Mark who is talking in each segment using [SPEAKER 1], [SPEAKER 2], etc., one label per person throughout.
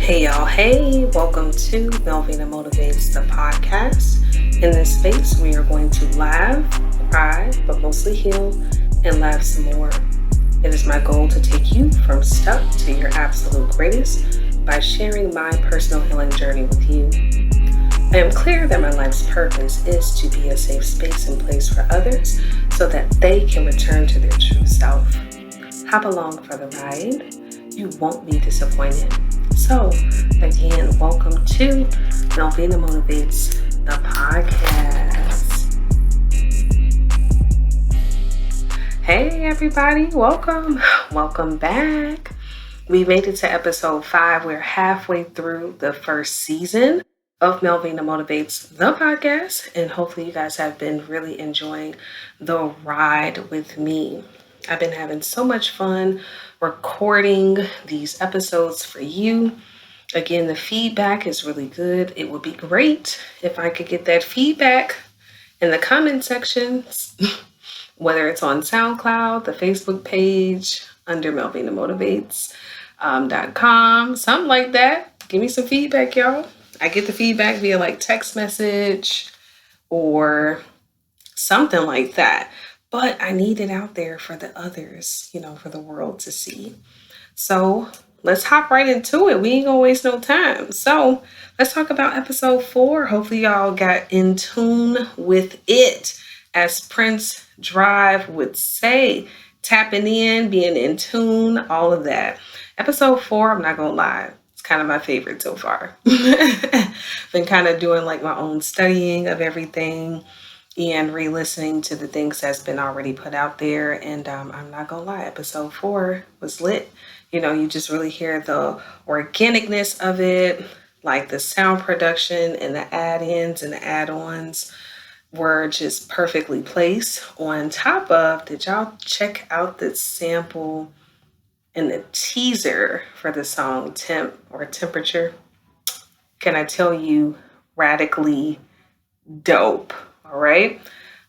[SPEAKER 1] Hey y'all, hey, welcome to Melvina Motivates, the podcast. In this space, we are going to laugh, cry, but mostly heal and laugh some more. It is my goal to take you from stuck to your absolute greatest by sharing my personal healing journey with you. I am clear that my life's purpose is to be a safe space and place for others so that they can return to their true self. Hop along for the ride. You won't be disappointed. So, again, welcome to Melvina Motivates, the podcast. Hey, everybody. Welcome back. We made it to episode 5. We're halfway through the first season of Melvina Motivates, the podcast. And hopefully you guys have been really enjoying the ride with me. I've been having so much fun recording these episodes for you. Again, the feedback is really good. It would be great if I could get that feedback in the comment sections, whether it's on SoundCloud, the Facebook page, under melvinamotivates.com, something like that. Give me some feedback, y'all. I get the feedback via like text message or something like that. But I need it out there for the others, for the world to see. So let's hop right into it. We ain't gonna waste no time. So let's talk about episode 4. Hopefully y'all got in tune with it. As Prince Drive would say, tapping in, being in tune, all of that. Episode 4, I'm not gonna lie, it's kind of my favorite so far. Been kind of doing like my own studying of everything and re-listening to the things that's been already put out there. And I'm not gonna lie, episode 4 was lit. You just really hear the organicness of it, like the sound production and the add-ins and the add-ons were just perfectly placed. On top of, did y'all check out the sample and the teaser for the song Temp or Temperature? Can I tell you, radically dope. All right.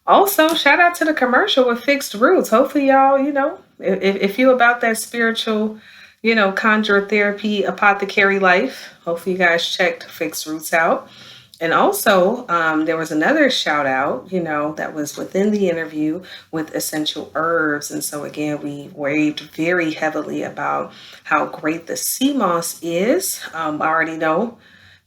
[SPEAKER 1] Also, shout out to the commercial with Fixed Roots. Hopefully, y'all, if you about that spiritual, conjure therapy, apothecary life, hopefully you guys checked Fixed Roots out. And also, there was another shout out, that was within the interview with essential herbs. And so, again, we raved very heavily about how great the sea moss is. I already know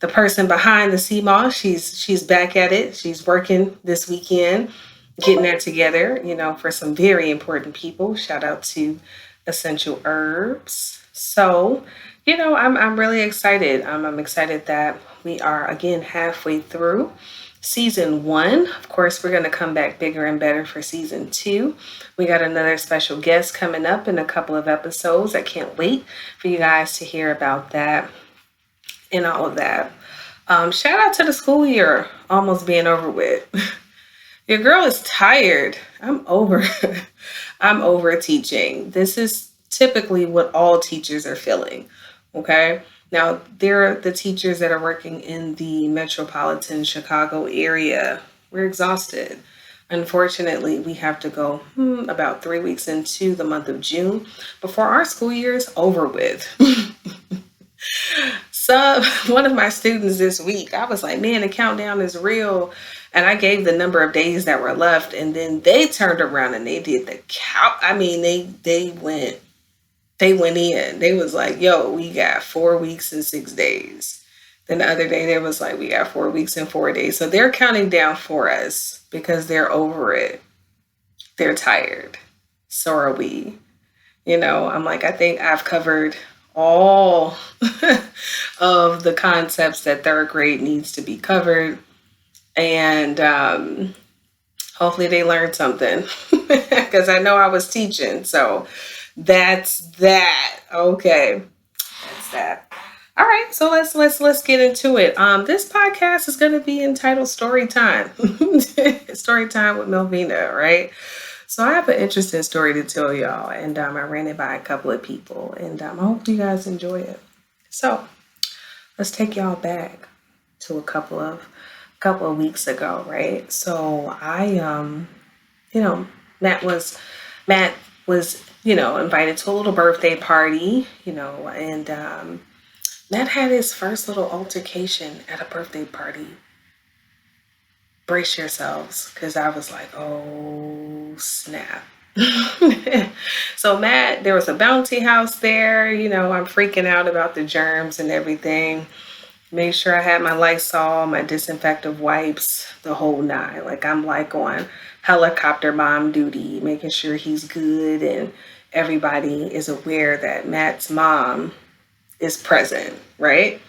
[SPEAKER 1] the person behind the sea moss, she's back at it. She's working this weekend, getting that together, for some very important people. Shout out to Essential Herbs. So, I'm really excited. I'm excited that we are, again, halfway through season 1. Of course, we're going to come back bigger and better for season 2. We got another special guest coming up in a couple of episodes. I can't wait for you guys to hear about that and all of that. Shout out to the school year almost being over with. Your girl is tired. I'm over teaching. This is typically what all teachers are feeling. Okay. Now, there are the teachers that are working in the metropolitan Chicago area. We're exhausted. Unfortunately, we have to go about 3 weeks into the month of June before our school year is over with. So one of my students this week, I was like, man, the countdown is real. And I gave the number of days that were left. And then they turned around and they did the count. I mean, they went in. They was like, yo, we got 4 weeks and 6 days. Then the other day, they was like, we got 4 weeks and 4 days. So they're counting down for us because they're over it. They're tired. So are we. I'm like, I think I've covered all of the concepts that 3rd grade needs to be covered. And hopefully they learned something because I know I was teaching. So that's that. Okay. That's that. All right. So let's get into it. This podcast is going to be entitled Story Time. Story Time with Melvina, right? So I have an interesting story to tell y'all, and I ran it by a couple of people, and I hope you guys enjoy it. So let's take y'all back to a couple of weeks ago, right? So I, Matt was, invited to a little birthday party, and Matt had his first little altercation at a birthday party. Brace yourselves, because I was like, oh, snap. So Matt, there was a bounty house there. I'm freaking out about the germs and everything. Made sure I had my Lysol, my disinfectant wipes, the whole nine. Like I'm like on helicopter mom duty, making sure he's good and everybody is aware that Matt's mom is present, right?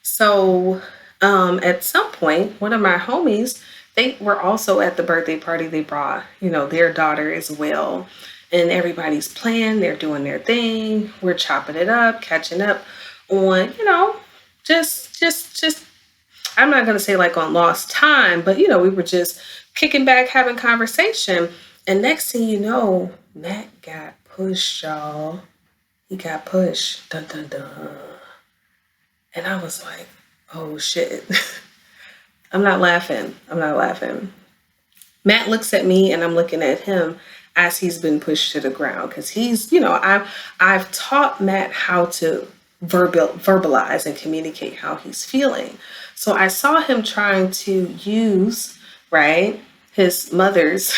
[SPEAKER 1] So at some point, one of my homies, they were also at the birthday party. They brought, their daughter as well. And everybody's playing, they're doing their thing. We're chopping it up, catching up on, just I'm not gonna say like on lost time, but we were just kicking back, having conversation. And next thing you know, Matt got pushed, y'all. He got pushed. Dun dun dun. And I was like, oh shit. I'm not laughing. Matt looks at me and I'm looking at him as he's been pushed to the ground. Because he's, I've taught Matt how to verbalize and communicate how he's feeling. So I saw him trying to use, right, his mother's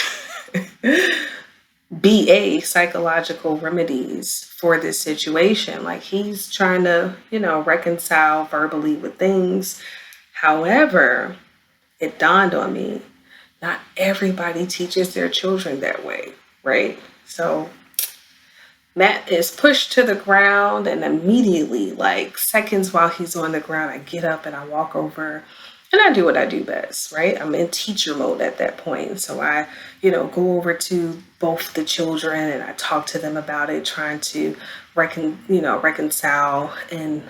[SPEAKER 1] BA psychological remedies for this situation. Like he's trying to, reconcile verbally with things. However, it dawned on me, not everybody teaches their children that way, right? So Matt is pushed to the ground, and immediately, like seconds while he's on the ground, I get up and I walk over and I do what I do best, right? I'm in teacher mode at that point. So I, go over to both the children and I talk to them about it, trying to reconcile and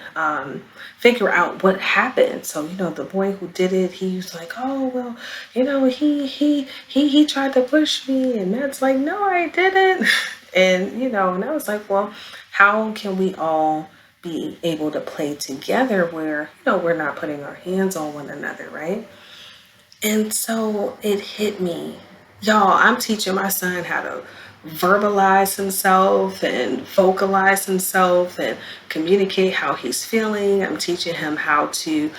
[SPEAKER 1] figure out what happened. So, the boy who did it, he was like, oh, well, he tried to push me. And Matt's like, no, I didn't. And, and I was like, well, how can we all be able to play together where, we're not putting our hands on one another, right? And so it hit me. Y'all, I'm teaching my son how to verbalize himself and vocalize himself and communicate how he's feeling. I'm teaching him how to,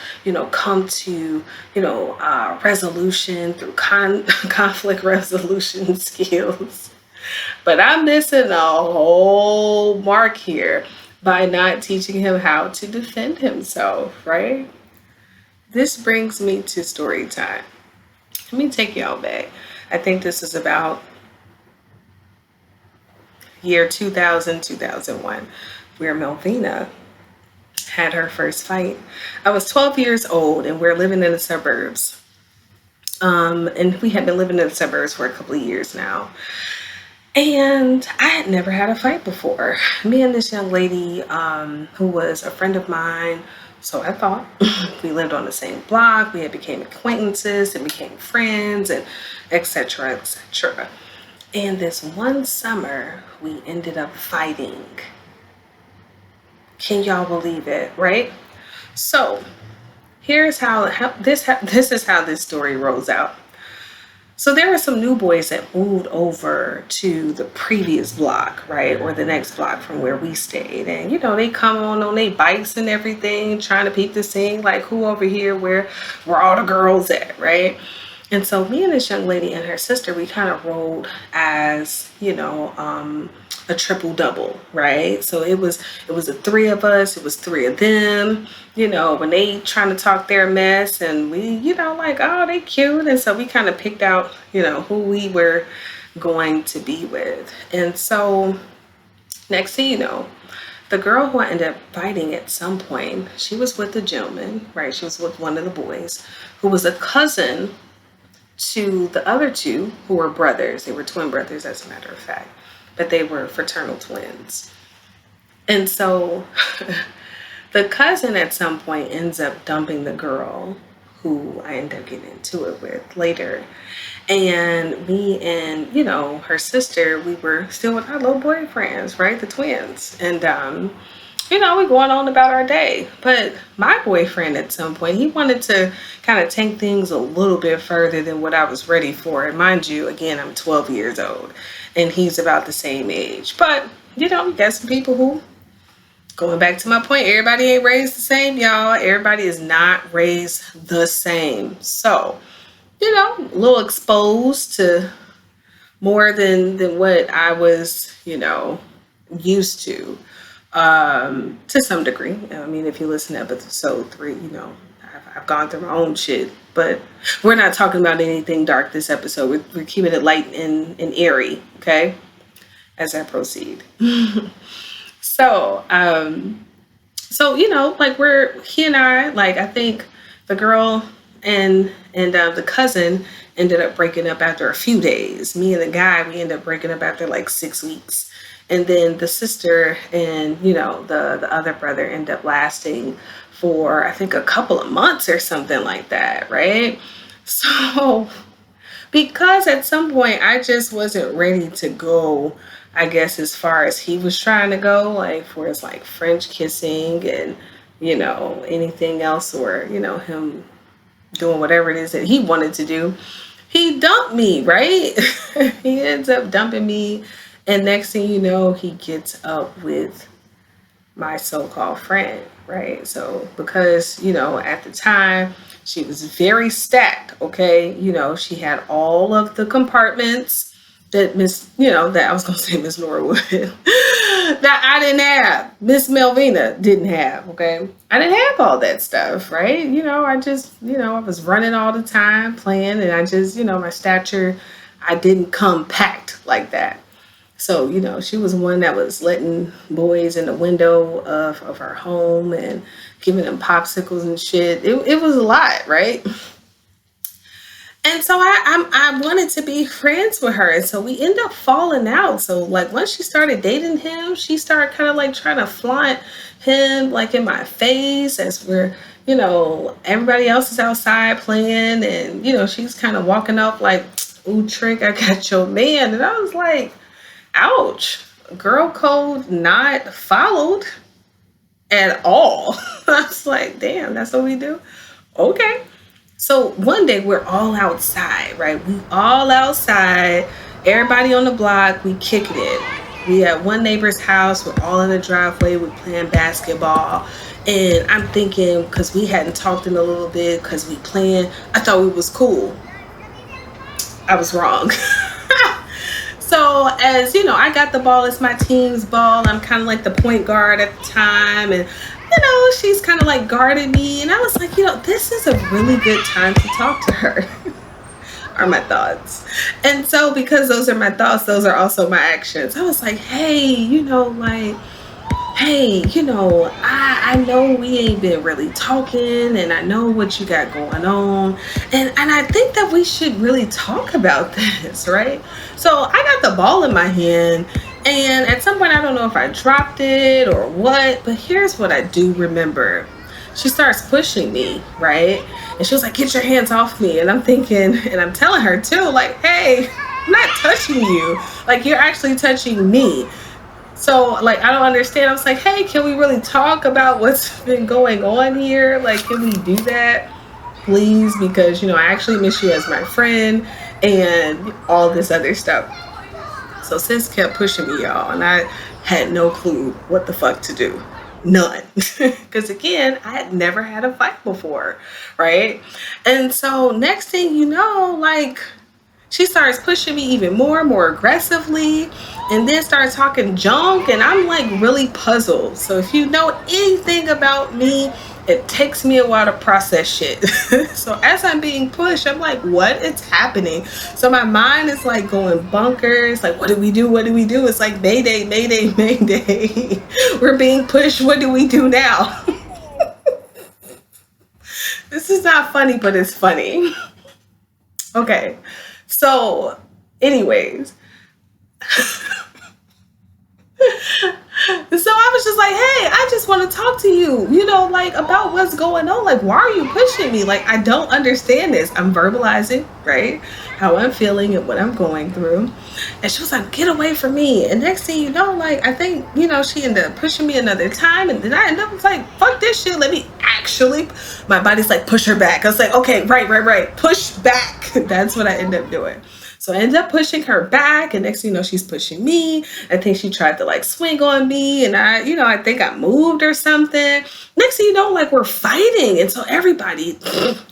[SPEAKER 1] come to, resolution through conflict resolution skills. But I'm missing a whole mark here by not teaching him how to defend himself, right? This brings me to story time. Let me take y'all back. I think this is about year 2000, 2001, where Melvina had her first fight. I was 12 years old and we're living in the suburbs. And we had been living in the suburbs for a couple of years now. And I had never had a fight before. Me and this young lady who was a friend of mine, so I thought, we lived on the same block, we had became acquaintances and became friends and etc., etc. And this one summer, we ended up fighting. Can y'all believe it, right? So here's this is how this story rolls out. So there were some new boys that moved over to the previous block, right? Or the next block from where we stayed. And, they come on their bikes and everything, trying to peep the scene, like who over here, where all the girls at, right? And so me and this young lady and her sister, we kind of rolled as, a triple double, right? So it was the three of us, it was three of them, when they trying to talk their mess and we, like, oh, they cute. And so we kind of picked out, who we were going to be with. And so next thing you know, the girl who I ended up fighting at some point, she was with a gentleman, right? She was with one of the boys who was a cousin to the other two who were brothers. They were twin brothers, as a matter of fact, but they were fraternal twins. And so the cousin at some point ends up dumping the girl who I end up getting into it with later. And me and, her sister, we were still with our little boyfriends, right? The twins. And, we going on about our day. But my boyfriend at some point, he wanted to kind of take things a little bit further than what I was ready for. And mind you, again, I'm 12 years old and he's about the same age. But, you got some people who Going back to my point, everybody ain't raised the same, y'all. Everybody is not raised the same. So, a little exposed to more than what I was, used to some degree. I mean, if you listen to episode 3, I've gone through my own shit, but we're not talking about anything dark this episode. We're keeping it light and airy, okay, as I proceed. So, like he and I, like, I think the girl and the cousin ended up breaking up after a few days. Me and the guy, we ended up breaking up after like 6 weeks. And then the sister and, the other brother ended up lasting for, I think, a couple of months or something like that, right? So, because at some point I just wasn't ready to go, I guess, as far as he was trying to go, like for his like French kissing and, anything else, or, him doing whatever it is that he wanted to do, he dumped me, right? He ends up dumping me. And next thing you know, he gets up with my so-called friend, right? So because, at the time, she was very stacked, okay? She had all of the compartments that that I was going to say Miss Norwood, that I didn't have. Miss Melvina didn't have, okay? I didn't have all that stuff, right? I just, I was running all the time, playing, and I just, my stature, I didn't come packed like that. So, she was one that was letting boys in the window of her home and giving them popsicles and shit. It was a lot, right? And so I wanted to be friends with her. And so we end up falling out. So like once she started dating him, she started kind of like trying to flaunt him like in my face as we're, everybody else is outside playing. And, she's kind of walking up like, ooh, Trick, I got your man. And I was like, ouch, girl code not followed at all. I was like, damn, that's what we do? Okay. So one day we're all outside, right? We all outside, everybody on the block, we kicking it. We at one neighbor's house, we're all in the driveway, we're playing basketball. And I'm thinking, because we hadn't talked in a little bit, because we playing, I thought we was cool. I was wrong. So as I got the ball, it's my team's ball. I'm kind of like the point guard at the time. And, she's kind of like guarding me. And I was like, this is a really good time to talk to her, are my thoughts. And so because those are my thoughts, those are also my actions. I was like, hey, I know we ain't been really talking, and I know what you got going on, and I think that we should really talk about this, right? So I got the ball in my hand, and at some point, I don't know if I dropped it or what, but here's what I do remember. She starts pushing me, right? And she was like, get your hands off me. And I'm thinking, and I'm telling her too, like, hey, I'm not touching you. Like, you're actually touching me. So, like, I don't understand. I was like, hey, can we really talk about what's been going on here? Like, can we do that, please? Because, I actually miss you as my friend and all this other stuff. So sis kept pushing me, y'all, and I had no clue what the fuck to do. None. Because again, I had never had a fight before, right? And so next thing you know, like, she starts pushing me even more aggressively, and then starts talking junk, and I'm like really puzzled. So if you know anything about me, it takes me a while to process shit. So as I'm being pushed, I'm like, what is happening? So my mind is like going bonkers. Like, what do we do? What do we do? It's like mayday, mayday, mayday. We're being pushed. What do we do now? This is not funny, but it's funny. Okay. So, anyways, so I was just like, hey, I just want to talk to you, like about what's going on. Like, why are you pushing me? Like, I don't understand this. I'm verbalizing, right? How I'm feeling and what I'm going through. And she was like, get away from me. And next thing you know, like, I think, she ended up pushing me another time. And then I ended up like, fuck this shit. Let me actually, my body's like, push her back. I was like, okay, right. Push back. That's what I ended up doing. So I ended up pushing her back, and next thing you know, she's pushing me. I think she tried to like swing on me, and I think I moved or something. Next thing you know, like we're fighting, and so everybody,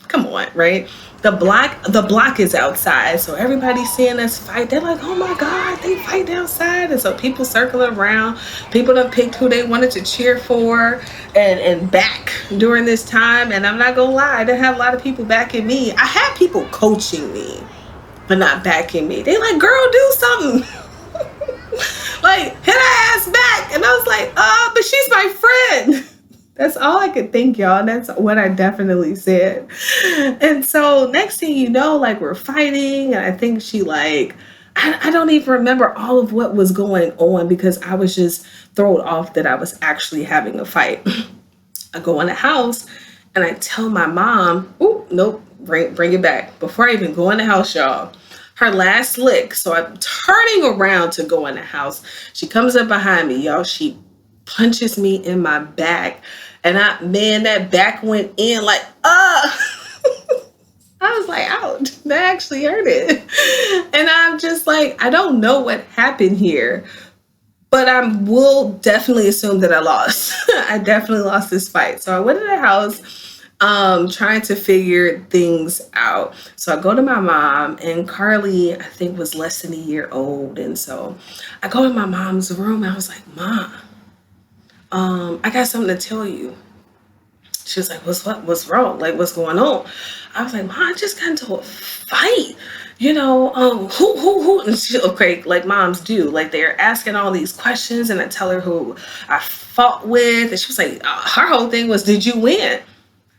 [SPEAKER 1] come on, right? The block is outside, so everybody's seeing us fight. They're like, "Oh my God, they fight outside!" And so people circling around. People done picked who they wanted to cheer for and back during this time. And I'm not gonna lie, I didn't have a lot of people backing me. I had people coaching me, but not backing me. They like, "Girl, do something." Like, hit her ass back. And I was like, but she's my friend. That's all I could think, y'all. That's what I definitely said. And so next thing you know, like we're fighting. And I think she like, I don't even remember all of what was going on because I was just thrown off that I was actually having a fight. I go in the house and I tell my mom, "Oh, nope, bring it back." Before I even go in the house, y'all, her last lick. So I'm turning around to go in the house. She comes up behind me, y'all. She punches me in my back. And that back went in like, I was like, ouch, that actually hurted. And I'm just like, I don't know what happened here, but I will definitely assume that I lost. I definitely lost this fight. So I went in the house, trying to figure things out. So I go to my mom, and Carly, I think, was less than a year old. And so I go in my mom's room. I was like, "Mom, I got something to tell you." She was like, what's wrong? Like, what's going on? I was like, "Mom, I just got into a fight. Who?" And she, okay, like moms do. Like, they're asking all these questions, and I tell her who I fought with. And she was like, her whole thing was, "Did you win?"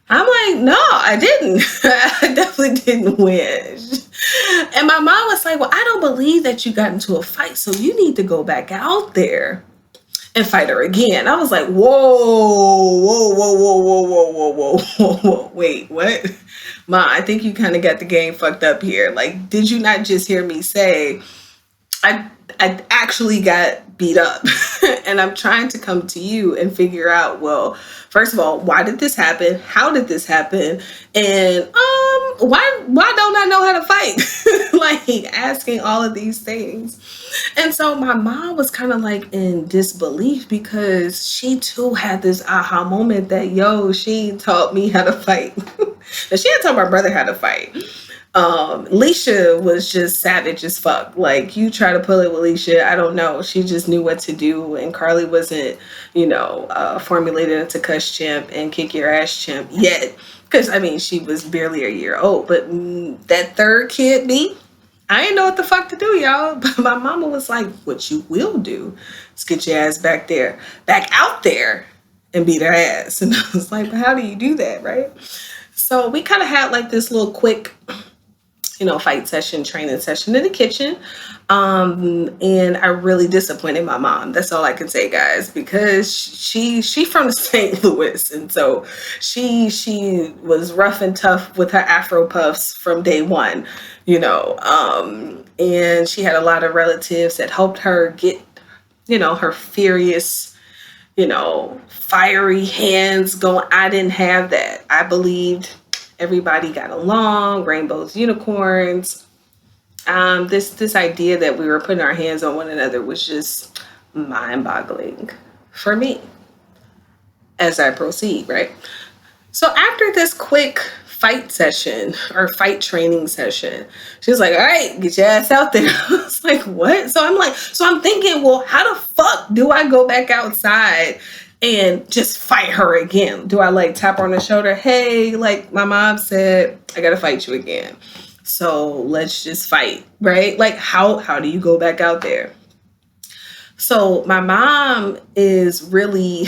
[SPEAKER 1] I'm like, "No, I didn't." I definitely didn't win. And my mom was like, "Well, I don't believe that you got into a fight, so you need to go back out there and fight her again." I was like, whoa. Wait, what? Ma, I think you kind of got the game fucked up here. Like, did you not just hear me say I actually got beat up? And I'm trying to come to you and figure out, well, first of all, why did this happen? How did this happen? And why don't I know how to fight? Like, asking all of these things. And so my mom was kind of like in disbelief because she too had this aha moment that, she taught me how to fight. And she had taught my brother how to fight. Leisha was just savage as fuck. Like, you try to pull it with Leisha, I don't know. She just knew what to do. And Carly wasn't, formulated into cuss chimp and kick your ass chimp yet. Because, she was barely a year old. But that third kid, me, I didn't know what the fuck to do, y'all. But my mama was like, "What you will do is get your ass back out there and beat her ass." And I was like, "But how do you do that, right?" So we kind of had like this little quick, fight session, training session in the kitchen. And I really disappointed my mom. That's all I can say, guys, because she from St. Louis. And so she was rough and tough with her Afro puffs from day one, and she had a lot of relatives that helped her get, her furious, fiery hands going. I didn't have that. I believed everybody got along, rainbows, unicorns. This idea that we were putting our hands on one another was just mind-boggling for me as I proceed, right? So after this quick fight session or fight training session, she was like, "All right, get your ass out there." I was like, "What?" So I'm thinking, well, how the fuck do I go back outside and just fight her again? Do I like tap her on the shoulder? "Hey, like my mom said, I gotta fight you again. So let's just fight," right? Like, how do you go back out there? So my mom is really,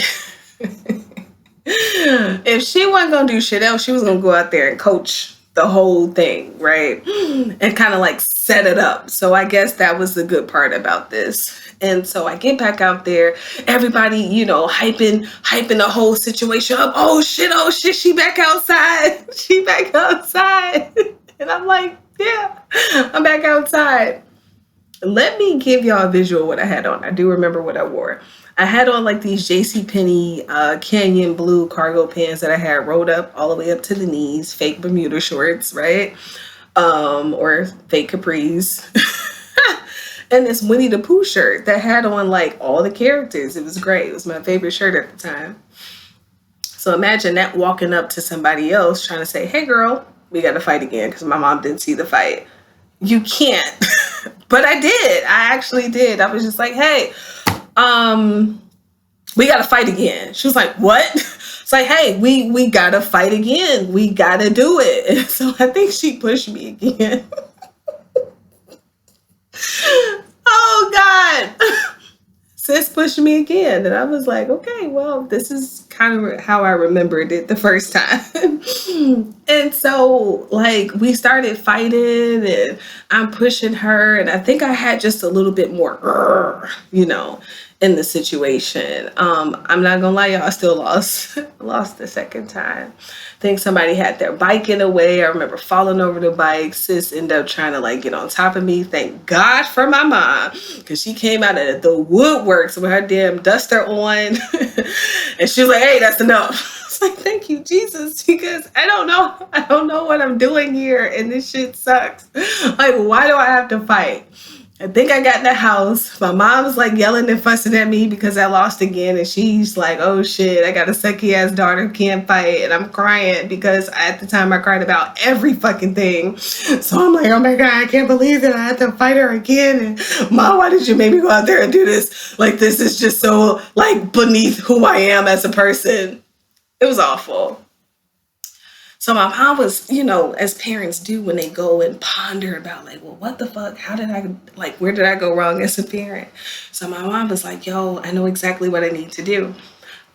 [SPEAKER 1] if she wasn't gonna do shit else, she was gonna go out there and coach the whole thing, right? And kind of like set it up. So I guess that was the good part about this. And so I get back out there, everybody, hyping the whole situation up. Oh shit, she back outside. She back outside. And I'm like, yeah, I'm back outside. Let me give y'all a visual of what I had on. I do remember what I wore. I had on like these JCPenney Canyon blue cargo pants that I had rolled up all the way up to the knees, fake Bermuda shorts, right? or fake capris. And this Winnie the Pooh shirt that had on like all the characters. It was great. It was my favorite shirt at the time. So imagine that walking up to somebody else trying to say, hey girl, we got to fight again, because my mom didn't see the fight. You can't. But I did. I actually did. I was just like, hey, we got to fight again. She was like, what? It's like, hey, we got to fight again. We got to do it. And so I think she pushed me again. Oh God. Sis pushed me again, and I was like, okay, well, this is kind of how I remembered it the first time. And so like we started fighting, and I'm pushing her, and I think I had just a little bit more in the situation. I'm not gonna lie, y'all, I still lost the second time. I think somebody had their bike in the way. I remember falling over the bike. Sis ended up trying to like get on top of me. Thank God for my mom, because she came out of the woodworks with her damn duster on. And she was like, hey, that's enough. It's like, thank you, Jesus, because I don't know what I'm doing here, and this shit sucks. Like, why do I have to fight? I think I got in the house. My mom was like yelling and fussing at me because I lost again. And she's like, oh shit, I got a sucky ass daughter who can't fight. And I'm crying because at the time I cried about every fucking thing. So I'm like, oh my God, I can't believe that I had to fight her again. And Mom, why did you make me go out there and do this? Like, this is just so like beneath who I am as a person. It was awful. So my mom was, as parents do when they go and ponder about like, well, what the fuck? Where did I go wrong as a parent? So my mom was like, yo, I know exactly what I need to do.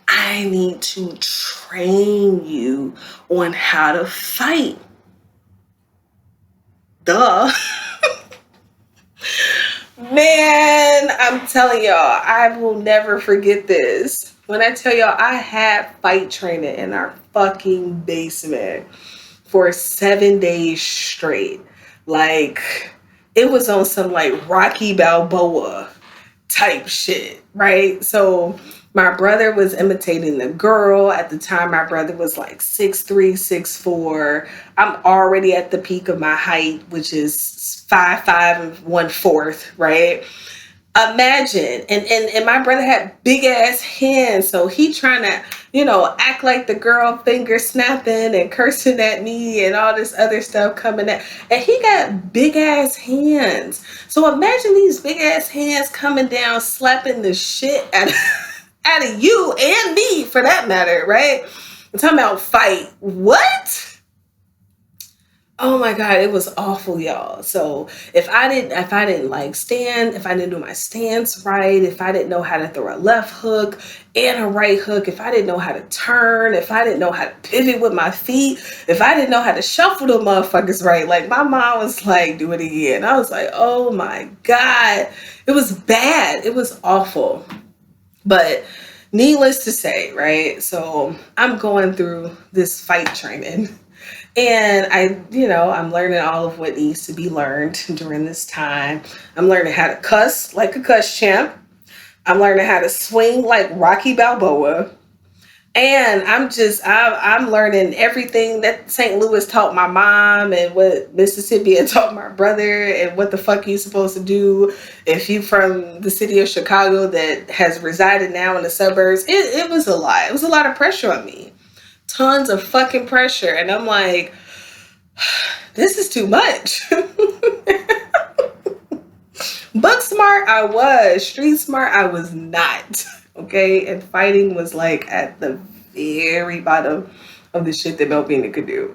[SPEAKER 1] I need to train you on how to fight. Duh. Man, I'm telling y'all, I will never forget this. When I tell y'all, I had fight training in our fucking basement for 7 days straight. Like, it was on some like Rocky Balboa type shit, right? So my brother was imitating the girl. At the time, my brother was like 6'3", 6'4". I'm already at the peak of my height, which is 5'5" 1/4", right? Imagine, and my brother had big ass hands, so he trying to, act like the girl, finger snapping and cursing at me and all this other stuff coming at, and he got big ass hands. So imagine these big ass hands coming down, slapping the shit out of you and me, for that matter, right? I'm talking about fight. What? Oh my God, it was awful, y'all. So if I didn't like stand, if I didn't do my stance right, if I didn't know how to throw a left hook and a right hook, if I didn't know how to turn, if I didn't know how to pivot with my feet, if I didn't know how to shuffle the motherfuckers right, like my mom was like, do it again. I was like, oh my God, it was bad. It was awful. But needless to say, right? So I'm going through this fight training. And I'm learning all of what needs to be learned during this time. I'm learning how to cuss like a cuss champ. I'm learning how to swing like Rocky Balboa. And I'm learning everything that St. Louis taught my mom, and what Mississippi had taught my brother, and what the fuck you supposed to do if you from the city of Chicago that has resided now in the suburbs. It was a lot. It was a lot of pressure on me. Tons of fucking pressure. And I'm like, this is too much. Book smart I was. Street smart I was not. Okay? And fighting was like at the very bottom of the shit that Melvina could do.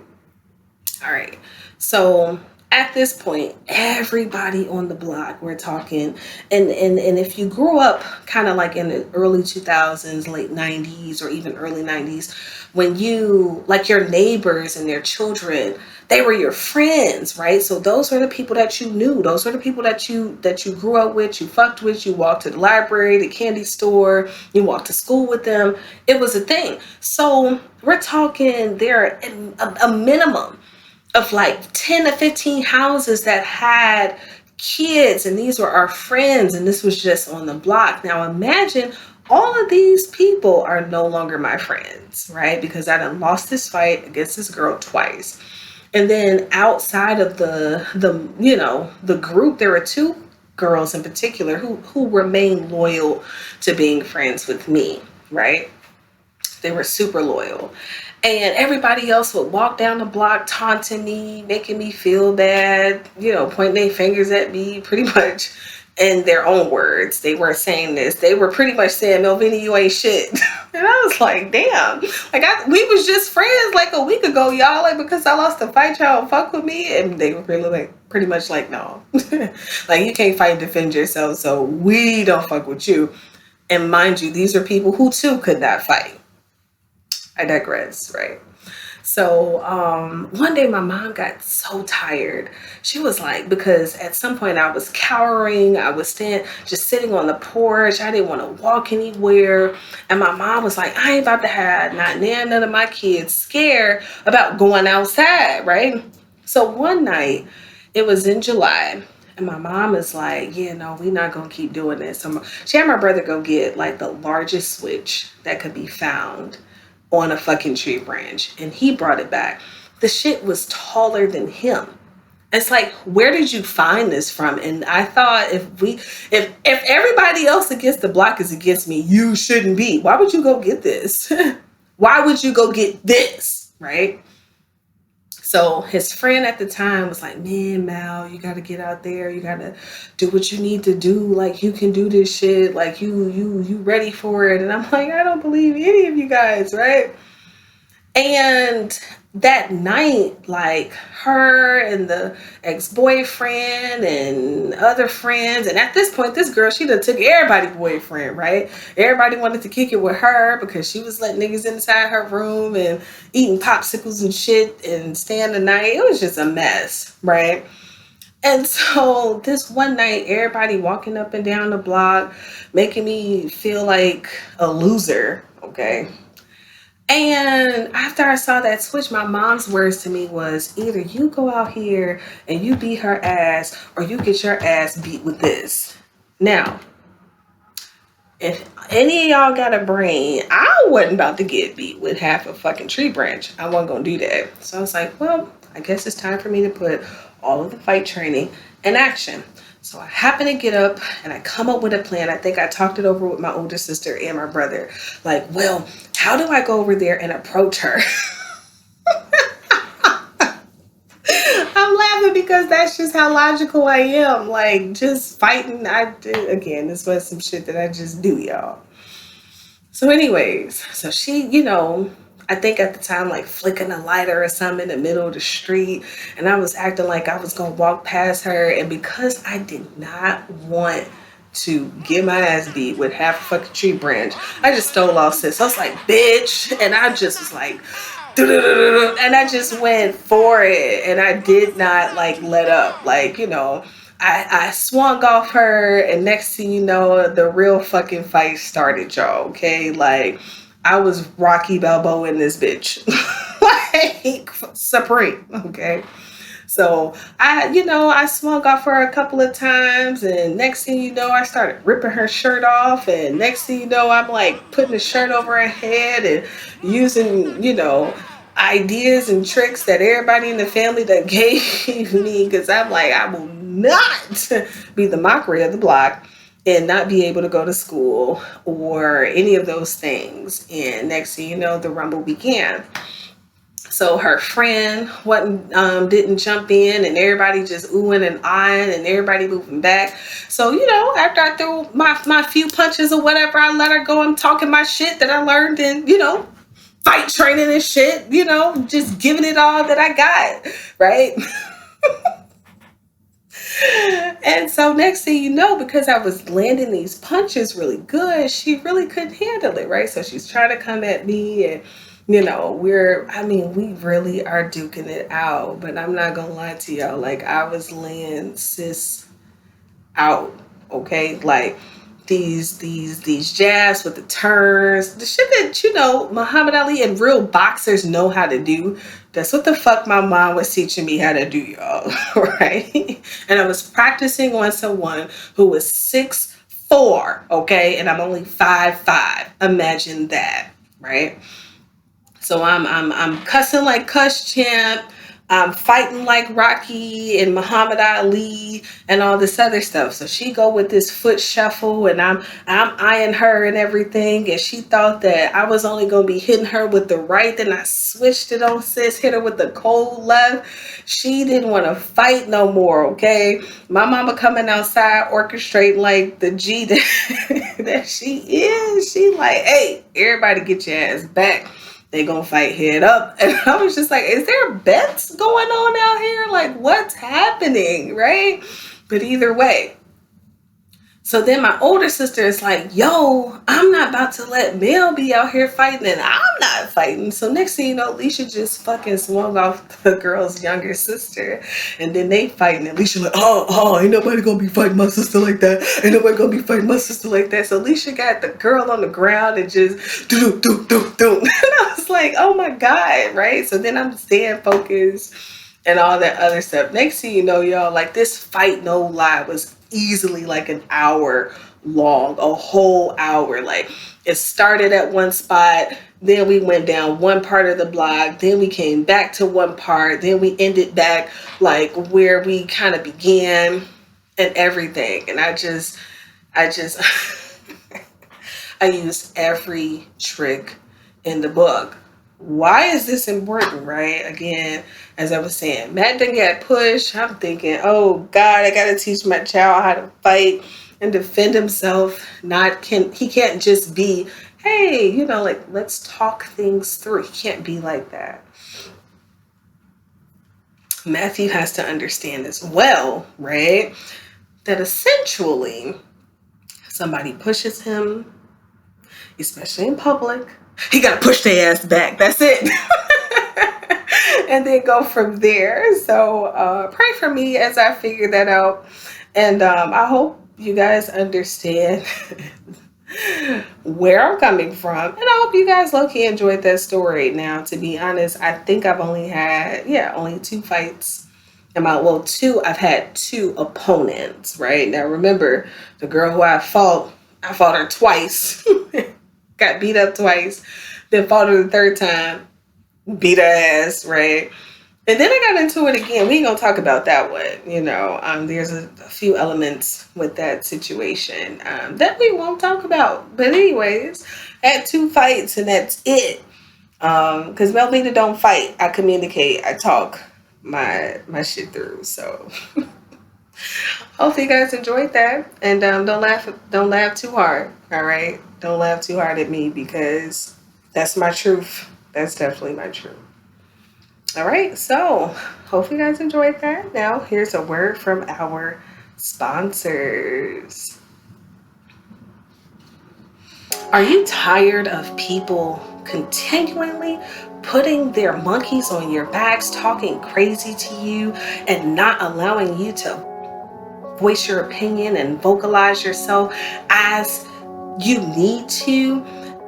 [SPEAKER 1] All right. So at this point, everybody on the block, we're talking, and if you grew up kind of like in the early 2000s, late 90s, or even early 90s, when you, like your neighbors and their children, they were your friends, right? So those were the people that you knew. Those were the people that you grew up with, you fucked with, you walked to the library, the candy store, you walked to school with them. It was a thing. So we're talking there a minimum of like 10 to 15 houses that had kids, and these were our friends, and this was just on the block. Now imagine all of these people are no longer my friends, right? Because I done lost this fight against this girl twice. And then outside of the group, there were two girls in particular who remained loyal to being friends with me, right? They were super loyal. And everybody else would walk down the block taunting me, making me feel bad, pointing their fingers at me pretty much in their own words. They weren't saying this. They were pretty much saying, Melvina, you ain't shit. And I was like, damn. Like, we was just friends like a week ago, y'all. Like, because I lost a fight, y'all fuck with me. And they were pretty much like, no. Like, you can't fight and defend yourself, so we don't fuck with you. And mind you, these are people who too could not fight. I digress, right? So one day my mom got so tired. She was like, because at some point I was cowering, I was just sitting on the porch. I didn't want to walk anywhere. And my mom was like, I ain't about to have none of my kids scared about going outside, right? So one night, it was in July, and my mom is like, yeah, no, we're not going to keep doing this. So she had my brother go get like the largest switch that could be found on a fucking tree branch, and he brought it back. The shit was taller than him. It's like, where did you find this from? And I thought, if everybody else against the block is against me, you shouldn't be. Why would you go get this? Why would you go get this? Right? So his friend at the time was like, man, Mal, you got to get out there. You got to do what you need to do. Like, you can do this shit. Like, you ready for it. And I'm like, I don't believe any of you guys, right? And that night, like, her and the ex-boyfriend and other friends, and at this point, this girl, she done took everybody's boyfriend, right? Everybody wanted to kick it with her because she was letting niggas inside her room and eating popsicles and shit and staying the night. It was just a mess, right? And so this one night, everybody walking up and down the block, making me feel like a loser, okay? And after I saw that switch, my mom's words to me was, either you go out here and you beat her ass, or you get your ass beat with this. Now, if any of y'all got a brain, I wasn't about to get beat with half a fucking tree branch. I wasn't going to do that. So I was like, well, I guess it's time for me to put all of the fight training in action. So I happen to get up and I come up with a plan. I think I talked it over with my older sister and my brother. Like, well, how do I go over there and approach her? I'm laughing because that's just how logical I am. Like, just fighting. Again, this was some shit that I just do, y'all. So anyways, so she, I think at the time, like, flicking a lighter or something in the middle of the street. And I was acting like I was going to walk past her. And because I did not want to get my ass beat with half a fucking tree branch, I just stole off sis. I was like, bitch. And I just was like, and I just went for it. And I did not, like, let up. Like, I swung off her. And next thing you know, the real fucking fight started, y'all. Okay? Like, I was Rocky Balboa in this bitch. Like, supreme, okay? So, I swung off her a couple of times, and next thing you know, I started ripping her shirt off, and next thing you know, I'm, like, putting the shirt over her head and using, ideas and tricks that everybody in the family that gave me, because I'm like, I will not be the mockery of the block and not be able to go to school or any of those things. And next thing you know, the rumble began. So her friend didn't jump in, and everybody just oohing and eyeing and everybody moving back. So, after I threw my few punches or whatever, I let her go. I'm talking my shit that I learned in, fight training and shit, just giving it all that I got, right? And so next thing you know, because I was landing these punches really good, she really couldn't handle it, right? So she's trying to come at me, and we really are duking it out. But I'm not gonna lie to y'all, like, I was laying sis out, okay? Like, these jabs with the turns, the shit that Muhammad Ali and real boxers know how to do. That's what the fuck my mom was teaching me how to do, y'all. Right? And I was practicing on someone who was 6'4", okay, and I'm only 5'5". Imagine that, right? So I'm cussing like Cuss Champ, fighting like Rocky and Muhammad Ali and all this other stuff. So she go with this foot shuffle, and I'm eyeing her and everything, and she thought that I was only gonna be hitting her with the right. Then I switched it on sis, hit her with the cold left. She didn't want to fight no more. Okay, my mama coming outside orchestrating like the G that she is. She like, hey, everybody get your ass back. They gonna fight head up. And I was just like, is there bets going on out here? Like, what's happening, right? But either way. So then my older sister is like, yo, I'm not about to let Mel be out here fighting, and I'm not fighting. So next thing you know, Alicia just fucking swung off the girl's younger sister. And then they fighting. And Alicia like, ain't nobody gonna be fighting my sister like that. Ain't nobody gonna be fighting my sister like that. So Alicia got the girl on the ground and just do. And I was like, oh my God, right? So then I'm staying focused and all that other stuff. Next thing you know, y'all, like this fight, no lie, was easily like an hour long, a whole hour. Like it started at one spot, then we went down one part of the block, then we came back to one part, then we ended back like where we kind of began and everything. And I just I used every trick in the book. Why is this important, right? Again, as I was saying, Matt done got pushed. I'm thinking, oh God, I gotta teach my child how to fight and defend himself. He can't just be, hey, like, let's talk things through. He can't be like that. Matthew has to understand as well, right? That essentially somebody pushes him, especially in public. He got to push their ass back. That's it. And then go from there. So pray for me as I figure that out. And I hope you guys understand where I'm coming from. And I hope you guys low-key enjoyed that story. Now, to be honest, I think I've only had, only 2 fights. I've had 2 opponents, right? Now, remember, the girl who I fought her twice. Got beat up twice, then fought her the 3rd time, beat her ass, right? And then I got into it again. We ain't gonna talk about that one. There's a few elements with that situation that we won't talk about. But anyways, I had 2 fights and that's it. Because Melvina don't fight. I communicate. I talk my shit through. So hopefully you guys enjoyed that. And don't laugh too hard. All right. Don't laugh too hard at me because that's my truth. That's definitely my truth. All right. So hopefully you guys enjoyed that. Now here's a word from our sponsors. Are you tired of people continually putting their monkeys on your backs, talking crazy to you, and not allowing you to voice your opinion and vocalize yourself as you need to?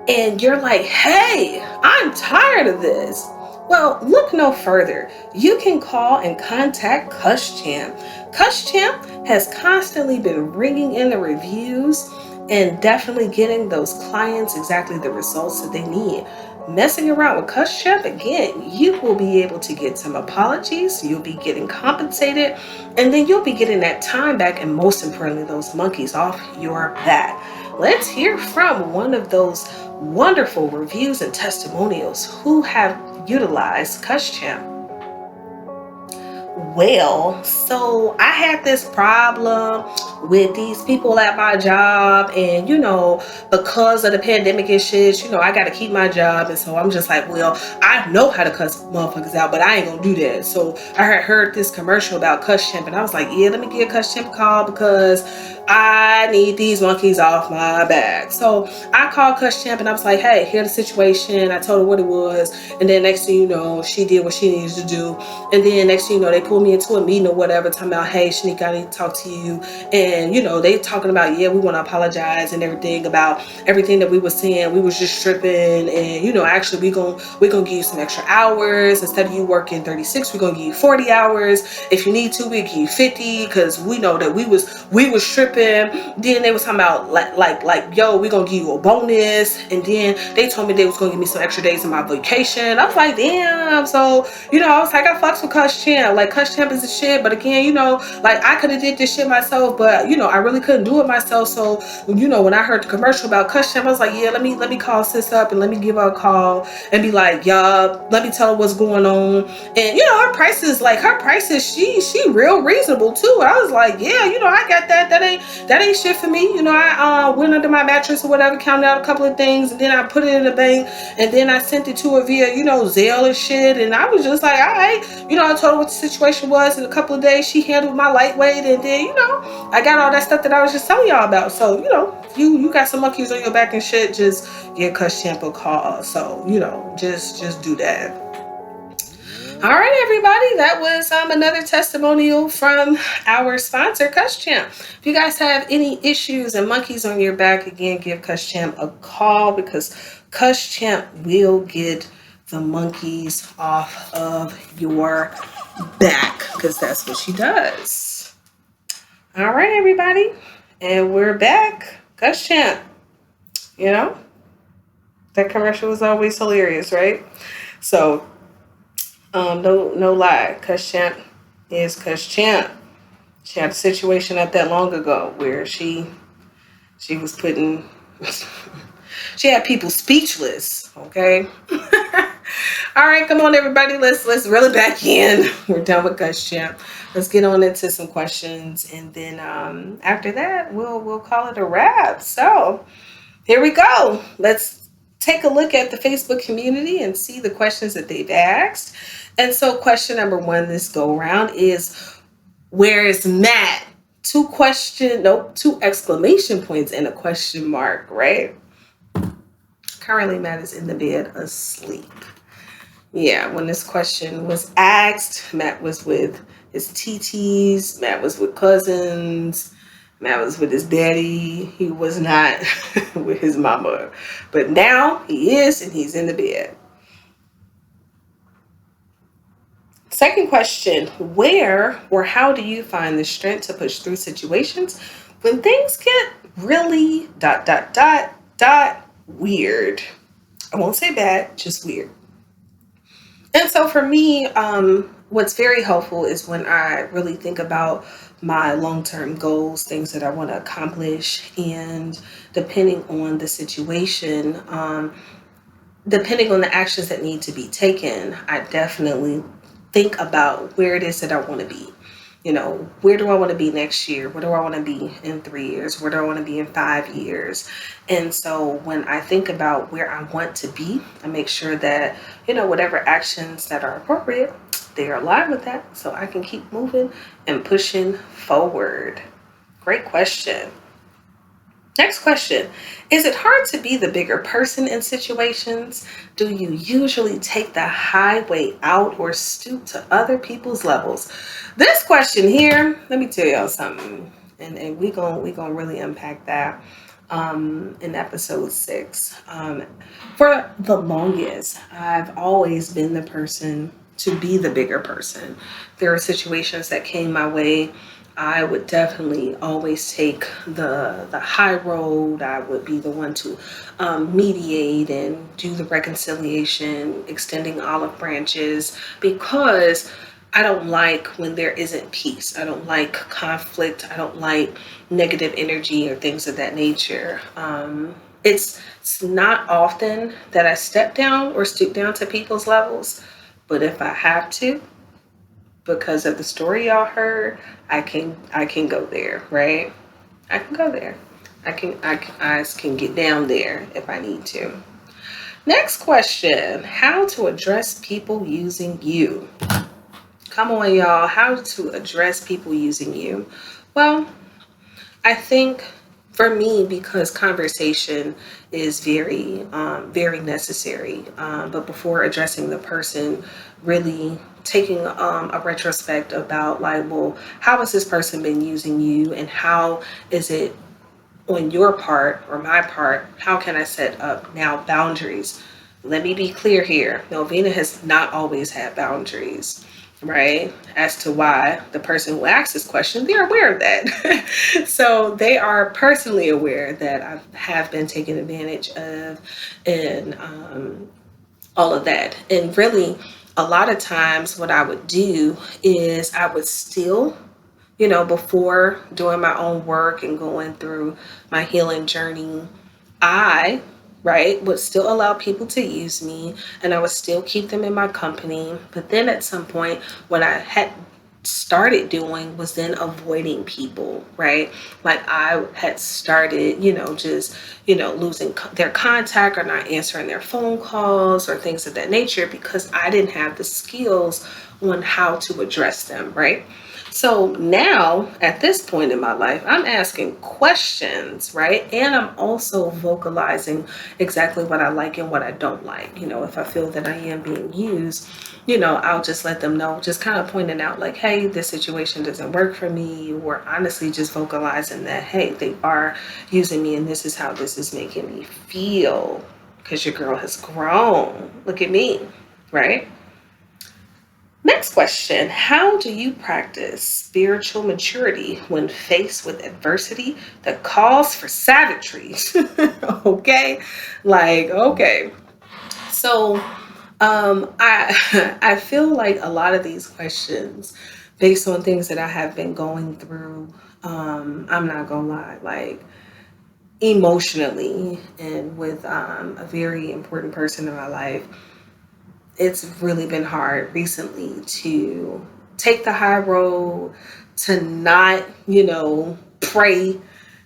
[SPEAKER 1] And you're like, hey, I'm tired of this. Well, look no further. You can call and contact CussChamp. CussChamp has constantly been ringing in the reviews and definitely getting those clients exactly the results that they need. Messing around with CussChamp, again, you will be able to get some apologies, you'll be getting compensated, and then you'll be getting that time back, and most importantly, those monkeys off your back. Let's hear from one of those wonderful reviews and testimonials who have utilized CussChamp. Well, so I had this problem with these people at my job, and because of the pandemic and shit, I got to keep my job, and so I'm just like, well, I know how to cuss motherfuckers out, but I ain't gonna do that. So I had heard this commercial about CussChamp, and I was like, yeah, let me give CussChamp a call because I need these monkeys off my back. So I called CussChamp and I was like, hey, here's the situation. I told her what it was, and then next thing you know, she did what she needed to do, and then next thing you know, they pulled me into a meeting or whatever, talking about, hey, Shanique, I need to talk to you. And they talking about, yeah, we want to apologize and everything about everything that we were saying. We was just tripping, and actually we're gonna give you some extra hours. Instead of you working 36, we're gonna give you 40 hours. If you need to, we give you 50, because we know that we was tripping tripping. Then they was talking about like, yo, we gonna give you a bonus. And then they told me they was gonna give me some extra days in my vacation. I was like, damn. So, I was like, I fucks with Cuss Champ. Like, Cuss Champ is the shit. But again, like, I could have did this shit myself, but I really couldn't do it myself. So, when I heard the commercial about Cuss Champ, I was like, yeah, let me call sis up and let me give her a call and be like, y'all, let me tell her what's going on. And her prices, she real reasonable too. I was like, yeah, I got that. That ain't shit for me. I went under my mattress or whatever, counted out a couple of things, and then I put it in the bank, and then I sent it to her via, Zelle and shit. And I was just like, all right, I told her what the situation was. In a couple of days, she handled my lightweight, and then, I got all that stuff that I was just telling y'all about. So, you got some monkeys on your back and shit, just give Cuss Champ a call. So, just do that. All right, everybody, that was another testimonial from our sponsor, Cuss Champ. If you guys have any issues and monkeys on your back, again, give Cuss Champ a call, because Cuss Champ will get the monkeys off of your back, because that's what she does. All right, everybody, and we're back. Cuss Champ, that commercial was always hilarious, right? So, no lie, Cuss Champ is Cuss Champ. She had a situation not that long ago where she was putting, she had people speechless, okay? All right, come on, everybody, let's reel it back in. We're done with Cuss Champ. Let's get on into some questions, and then after that, we'll call it a wrap. So here we go. Let's take a look at the Facebook community and see the questions that they've asked. And so question number 1 this go around is, where is Matt? 2 exclamation points and a question mark, right? Currently, Matt is in the bed asleep. Yeah, when this question was asked, Matt was with his TTs, Matt was with cousins, Matt was with his daddy. He was not with his mama. But now he is, and he's in the bed. Second question, where or how do you find the strength to push through situations when things get really ... weird? I won't say bad, just weird. And so for me, what's very helpful is when I really think about my long-term goals, things that I want to accomplish, and depending on the situation, depending on the actions that need to be taken, I definitely think about where it is that I want to be. Where do I want to be next year? Where do I want to be in 3 years? Where do I want to be in 5 years? And so when I think about where I want to be, I make sure that, whatever actions that are appropriate, they are aligned with that, so I can keep moving and pushing forward. Great question. Next question. Is it hard to be the bigger person in situations? Do you usually take the highway out or stoop to other people's levels? This question here, let me tell y'all something. And we gonna really unpack that in episode 6. For the longest, I've always been the person to be the bigger person. There are situations that came my way. I would definitely always take the high road. I would be the one to mediate and do the reconciliation, extending olive branches, because I don't like when there isn't peace. I don't like conflict. I don't like negative energy or things of that nature. It's not often that I step down or stoop down to people's levels, but if I have to, because of the story y'all heard, I can go there, right? I can go there. I can get down there if I need to. Next question, how to address people using you. Come on, y'all, how to address people using you. Well, I think for me, because conversation is very necessary. But before addressing the person, really taking a retrospect about, like, well, how has this person been using you, and how is it on your part or my part? How can I set up now boundaries? Let me be clear here. Melvina has not always had boundaries. right? As to why the person who asked this question, they're aware of that. So they are personally aware that I have been taken advantage of, and all of that. And really, a lot of times, what I would do is I would still, before doing my own work and going through my healing journey, I, right, would still allow people to use me, and I would still keep them in my company. But then at some point, when I had started doing was then avoiding people, right? Like I had started, just, losing their contact or not answering their phone calls or things of that nature because I didn't have the skills on how to address them, right? So now, at this point in my life, I'm asking questions, right? And I'm also vocalizing exactly what I like and what I don't like. If I feel that I am being used, I'll just let them know, just kind of pointing out, like, hey, this situation doesn't work for me, or honestly just vocalizing that, hey, they are using me and this is how this is making me feel because your girl has grown. Look at me, right? Next question. How do you practice spiritual maturity when faced with adversity that calls for savagery? Okay. Like, okay. So, I I feel like a lot of these questions, based on things that I have been going through, I'm not gonna lie, like emotionally and with a very important person in my life, it's really been hard recently to take the high road, to not, pray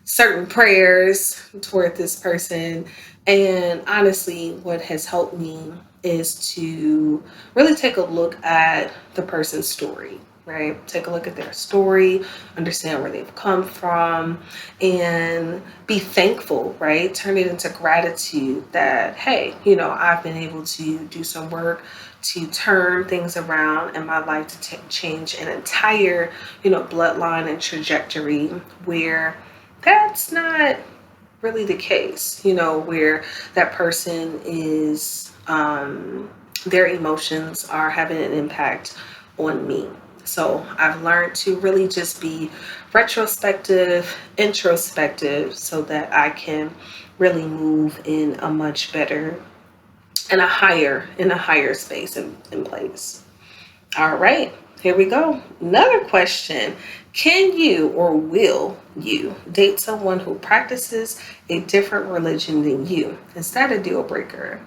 [SPEAKER 1] certain prayers toward this person. And honestly, what has helped me is to really take a look at the person's story, right? Take a look at their story, understand where they've come from, and be thankful, right? Turn it into gratitude that, hey, I've been able to do some work to turn things around in my life to change an entire, bloodline and trajectory where that's not really the case, where that person is, their emotions are having an impact on me. So I've learned to really just be retrospective, introspective, so that I can really move in a much better, in a higher space and place. All right, here we go. Another question. Can you or will you date someone who practices a different religion than you? Is that a deal breaker?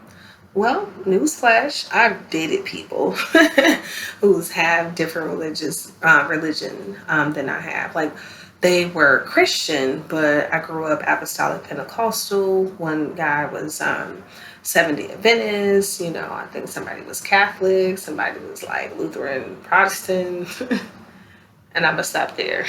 [SPEAKER 1] Well, newsflash, I've dated people who have different religion than I have. Like, they were Christian, but I grew up apostolic Pentecostal. One guy was Seventh-day Adventist. I think somebody was Catholic. Somebody was like Lutheran Protestant. And I'm gonna stop there.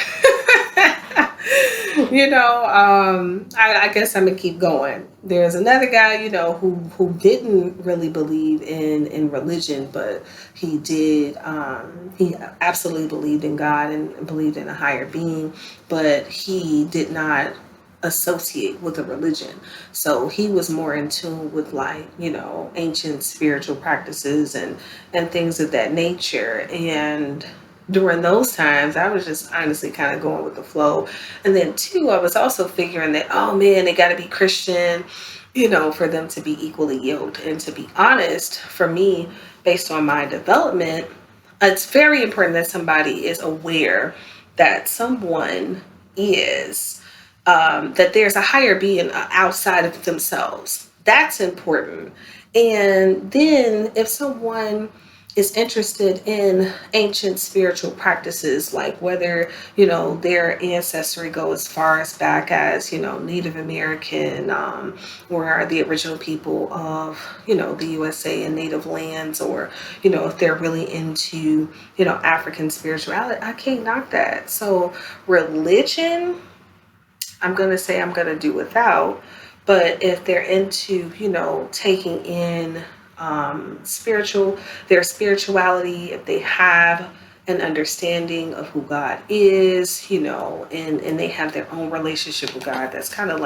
[SPEAKER 1] I guess I'm gonna keep going. There's another guy, who didn't really believe in religion, but he did. He absolutely believed in God and believed in a higher being, but he did not associate with a religion. So he was more in tune with, like, ancient spiritual practices and things of that nature. And during those times, I was just honestly kind of going with the flow. And then, two, I was also figuring that, oh man, they got to be Christian, for them to be equally yoked. And to be honest, for me, based on my development, it's very important that somebody is aware that someone is, that there's a higher being outside of themselves. That's important. And then if someone is interested in ancient spiritual practices, like whether, their ancestry go as far as back as, Native American, or the original people of, the USA and native lands, or, if they're really into, African spirituality, I can't knock that. So religion, I'm going to say I'm going to do without. But if they're into, taking in their spirituality, if they have an understanding of who God is, and they have their own relationship with God, that's kind of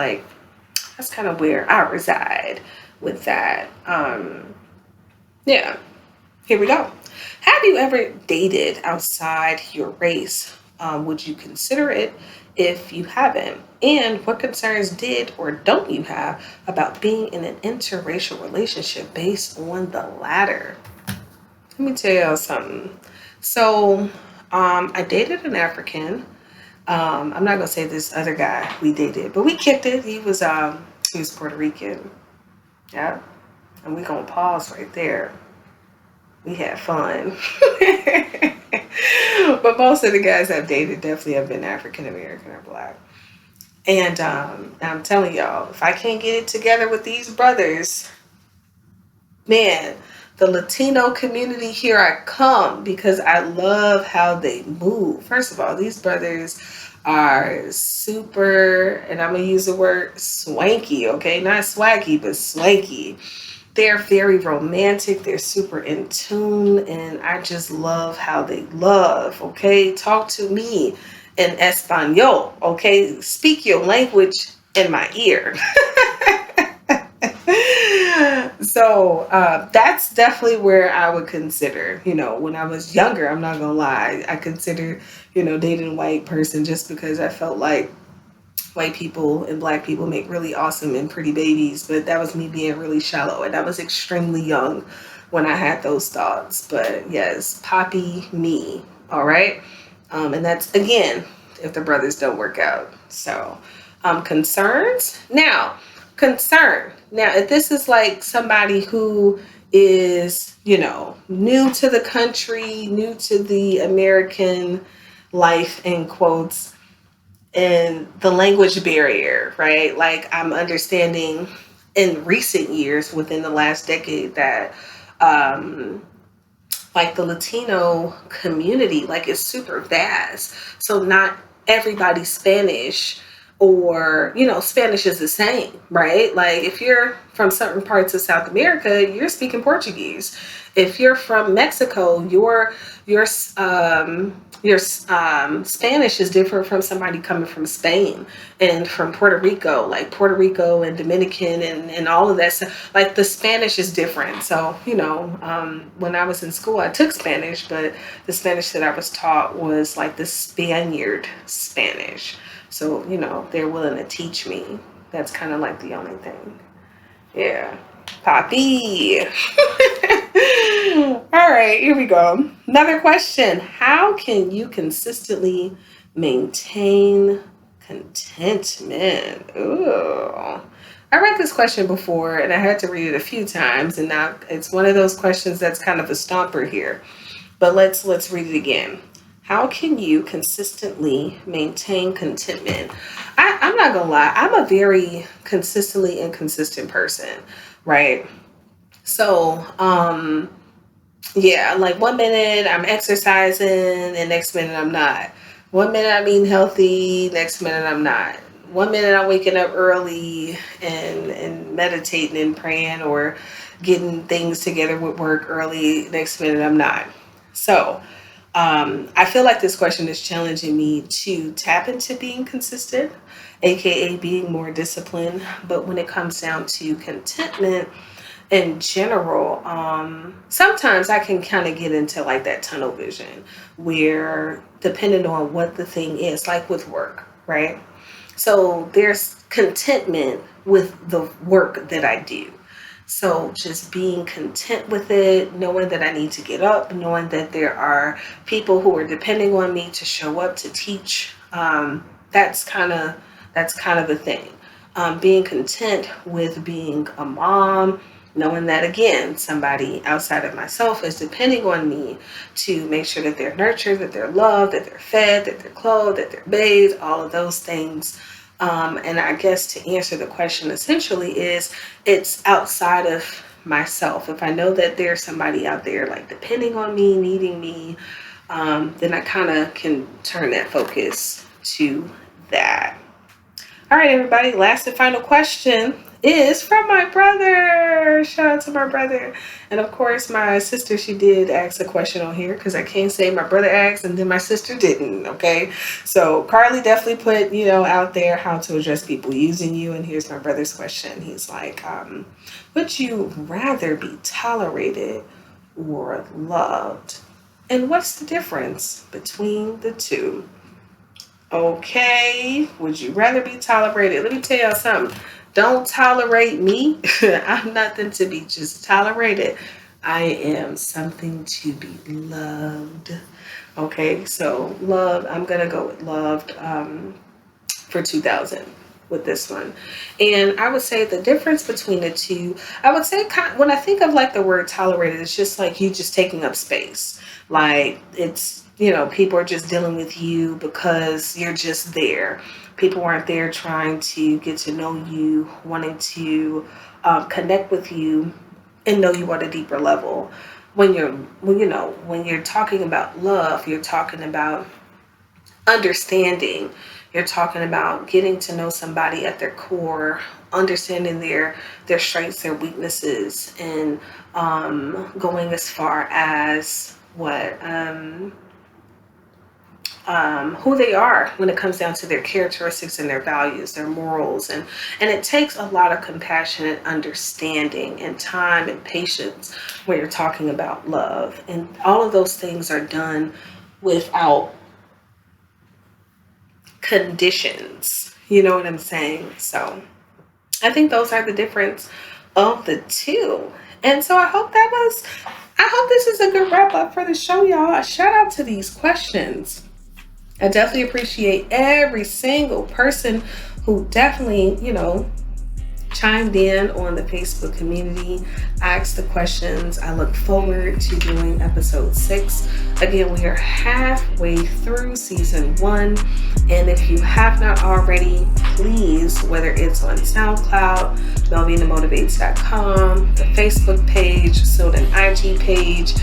[SPEAKER 1] where I reside with that. Yeah. Here we go. Have you ever dated outside your race? Would you consider it if you haven't? And what concerns did or don't you have about being in an interracial relationship based on the latter? Let me tell y'all something. So, I dated an African. I'm not gonna say this other guy we dated, but we kicked it. He was Puerto Rican. Yeah, and we gonna pause right there. We had fun. But most of the guys I've dated definitely have been African American or black. And I'm telling y'all, if I can't get it together with these brothers, man, the Latino community, here I come, because I love how they move. First of all, these brothers are super, and I'm going to use the word swanky, okay? Not swaggy, but swanky. They're very romantic. They're super in tune, and I just love how they love. Okay, talk to me in Espanol. Okay, speak your language in my ear. So that's definitely where I would consider. When I was younger, I'm not gonna lie, I considered dating a white person just because I felt like white people and black people make really awesome and pretty babies, but that was me being really shallow, and I was extremely young when I had those thoughts. But yes, poppy me. All right. And that's, again, if the brothers don't work out. So concerns now. If this is like somebody who is new to the country, new to the American life, in quotes, and the language barrier, right? Like, I'm understanding in recent years, within the last decade, that like the Latino community, like, is super vast. So not everybody's Spanish, or Spanish is the same, right? Like, if you're from certain parts of South America, you're speaking Portuguese. If you're from Mexico, your Spanish is different from somebody coming from Spain, and from Puerto Rico, like Puerto Rico and Dominican, and all of that stuff. Like, the Spanish is different. So, when I was in school, I took Spanish, but the Spanish that I was taught was like the Spaniard Spanish. So, they're willing to teach me. That's kind of like the only thing. Yeah. Poppy. All right, here we go. Another question. How can you consistently maintain contentment? Ooh. I read this question before, and I had to read it a few times, and now it's one of those questions that's kind of a stomper here. But let's read it again. How can you consistently maintain contentment? I'm not gonna lie, I'm a very consistently inconsistent person, right? So, yeah, like, one minute I'm exercising, and next minute I'm not. One minute I'm eating healthy, next minute I'm not. One minute I'm waking up early and meditating and praying, or getting things together with work early, next minute I'm not. So, I feel like this question is challenging me to tap into being consistent, aka being more disciplined. But when it comes down to contentment in general, sometimes I can kind of get into like that tunnel vision, where, depending on what the thing is, like with work, right? So there's contentment with the work that I do. So just being content with it, knowing that I need to get up, knowing that there are people who are depending on me to show up to teach. That's kind of the thing. Being content with being a mom, knowing that, again, somebody outside of myself is depending on me to make sure that they're nurtured, that they're loved, that they're fed, that they're clothed, that they're bathed, all of those things. And I guess to answer the question essentially is, it's outside of myself. If I know that there's somebody out there like depending on me, needing me, then I kind of can turn that focus to that. All right, everybody. Last and final question is from my brother. Shout out to my brother. And of course, my sister, she did ask a question on here, because I can't say my brother asked and then my sister didn't. Okay. So Carly definitely put, out there how to address people using you. And here's my brother's question. He's like, would you rather be tolerated or loved? And what's the difference between the two? Okay, would you rather be tolerated? Let me tell y'all something. Don't tolerate me. I'm nothing to be just tolerated. I am something to be loved. Okay, so loved, I'm going to go with loved for 2000 with this one. And I would say the difference between the two, I would say when I think of like the word tolerated, it's just like you just taking up space. Like it's, people are just dealing with you because you're just there. People aren't there trying to get to know you, wanting to connect with you and know you on a deeper level. When you're talking about love, you're talking about understanding. You're talking about getting to know somebody at their core, understanding their strengths, their weaknesses, and going as far as who they are when it comes down to their characteristics and their values, their morals, and it takes a lot of compassion and understanding and time and patience when you're talking about love, and all of those things are done without conditions. You know what I'm saying? So I think those are the difference of the two. And so I hope this is a good wrap up for the show, y'all. A shout out to these questions. I definitely appreciate every single person who definitely, chimed in on the Facebook community, asked the questions. I look forward to doing episode 6. Again, we are halfway through season 1. And if you have not already, please, whether it's on SoundCloud, MelvinaMotivates.com, the Facebook page, so an IG page,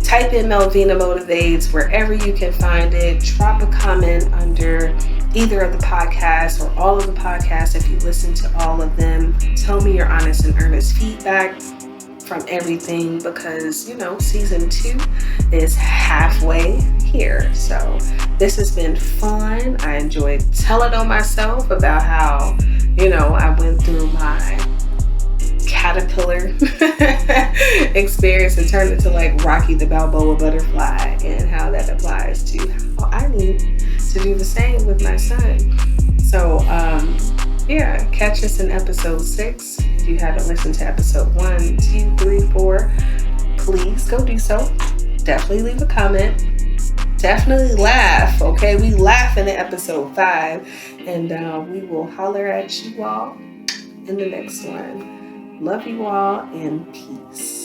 [SPEAKER 1] type in Melvina Motivates wherever you can find it. Drop a comment under either of the podcasts or all of the podcasts if you listen to all of them. Tell me your honest and earnest feedback from everything, because season 2 is halfway here. So this has been fun. I enjoyed telling on myself about how I went through my caterpillar experience and turned into like Rocky the Balboa butterfly, and how that applies to how I need to do the same with my son. So catch us in episode 6. If you haven't listened to episode 1, 2, 3, 4, please go do so. Definitely leave a comment. Definitely laugh. Okay, we laugh in episode 5, and we will holler at you all in the next one. Love you all, and peace.